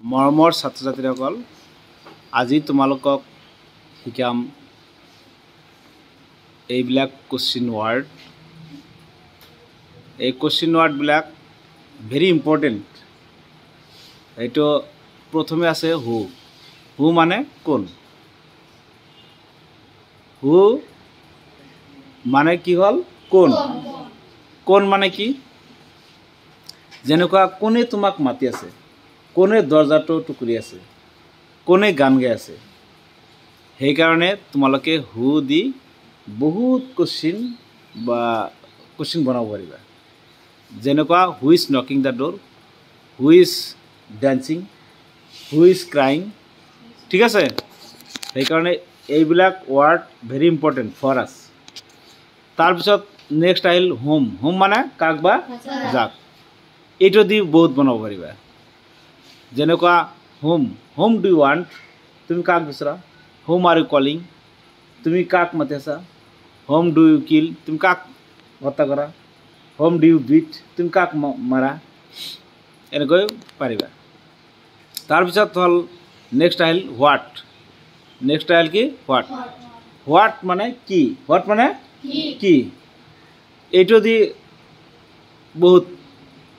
মৰমৰ ছাত্ৰ ছাত্ৰীসকল আজি তোমালোকক শিকাম এইবিলাক কোশ্চিন ওয়ার্ড। এই কোশ্চিন ওয়ার্ড বিলাক ভেরি ইম্পর্টেন্ট। এইটো প্রথমে আছে হু। হু মানে কোন। হু মানে কি হল কোন। কোন মানে কি, যেনেকুৱা কোনে তোমাক মাতি আছে, কোনে দৰজাটো টুকুৰি আছে, কোনে গান গাই আছে। সেইকাৰণে তোমালোকে হু দি বহুত কোশ্চিন বনাব পাৰিবা। যেনেকুৱা who is knocking the ডোৰ, who is dancing, who is crying. ঠিক আছে, সেইকাৰণে এইবিলাক ওয়াৰ্ড ভেৰি ইম্পৰ্টেন্ট ফৰ আস। তাৰপিছত নেক্সট আহিল হোম। হোম মানে কাক বা যাক। এইটো দি বহুত বনাব পাৰিবা। যেনেকুৱা home, home do you want, তুমি কাক বিচৰা। হোম আর ইউ কলিং, তুমি কাক মাতি আছা। হোম ডু ইউ কিল, তুমি কাক হত্যা কৰা। হোম ডু ইউ বিট, তুমি কাক মাৰা। এনেকৈ পাৰিবা। তাৰপিছত হ'ল নেক্সট আহিল হোৱাট। নেক্সট আহিল কি হোৱাট। হোৱাট মানে কি, হোৱাট মানে কি। এইটো দি বহুত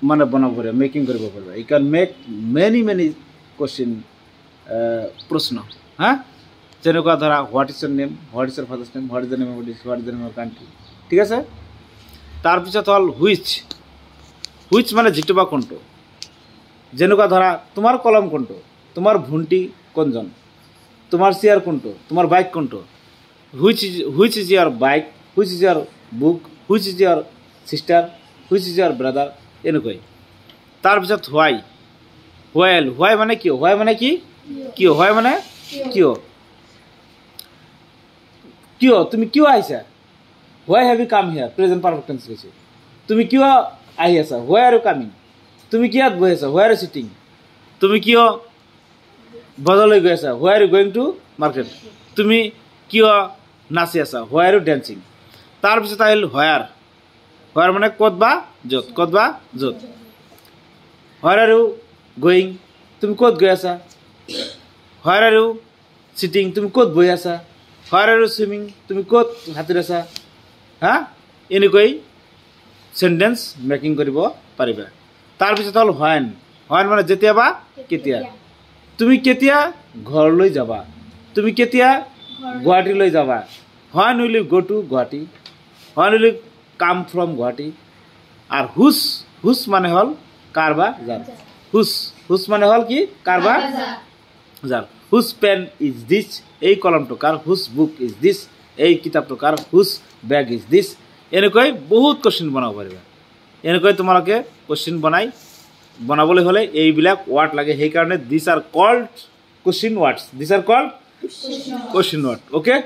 মানে বনাব পাৰিবা, মেকিং কৰিব পাৰিবা। You can make many question প্ৰশ্ন। হ্যাঁ, যেনেকুৱা ধৰা what is your name, what is your father's name, what is the name of this, what is the name of country. ঠিক আছে। তাৰপিছত হ'ল হুইচ। হুইচ মানে যিটো বা কোনটো। যেনেকুৱা ধৰা তোমাৰ কলম কোনটো, তোমাৰ ভণ্টি কোনজন, তোমাৰ চেয়াৰ কোনটো, তোমাৰ বাইক কোনটো। Which is your bike, which is your book, which is your sister, which is your brother. এনেকৈ। তাৰপিছত হোৱাই। হোৱাইল। হোৱাই মানে কিয়। হোৱাই মানে কি, কিয়। হোৱাই মানে কিয়। কিয়, তুমি কিয় আহিছা। হোৱাই have you come here, present perfect tense কৈছে। তুমি কিয় আহি আছা, হোৱাই আৰ ইউ কামিং। তুমি কিয়াত বহি আছা, হোৱাই আৰ ইউ সিটিং। তুমি কিয় বজাৰলৈ গৈ আছা, why are you going to market. তুমি কিয় নাচি আছা, হোৱাই আৰ ইউ ড্যান্সিং। তাৰপিছত আহিল হোয়াৰ। হোয়াৰ মানে ক'ত বা য'ত, ক'ত বা য'ত। হোয়াৰ আৰ ইউ গোয়িং, তুমি ক'ত গৈ আছা। হোয়াৰ আৰ ইউ সিটিং, তুমি ক'ত বহি আছা। হোয়াৰ আৰ ইউ সুইমিং, তুমি ক'ত সাঁতুৰি আছা। হা, এনেকৈ সেন্টেন্স মেকিং কৰিব পাৰিবা। তাৰপিছত হ'ল হোৱেন। হোৱেন মানে যেতিয়া বা কেতিয়া। তুমি কেতিয়া ঘৰলৈ যাবা, তুমি কেতিয়া গুৱাহাটীলৈ যাবা। When will you go to Guwahati, when will you come from Guwahati. আর হুস। হুস মানে হল কার বা যার। হুস। হুস মানে হল কি, কার বা যার। হুস পেন ইজ দিস, এই কলমটো কার। হুস বুক ইজ দিস, এই কিতাপটো কার। হুস ব্যাগ ইজ দিস। এনেকৈ বহুত কোশ্চিন বনাব পাৰিবা। এনেকৈ তোমালোকে কোশ্চিন বনাবলৈ হলে এইবিলাক ওয়াৰ্ড লাগে। সেইকাৰণে this are called question words, this are called question word. Okay.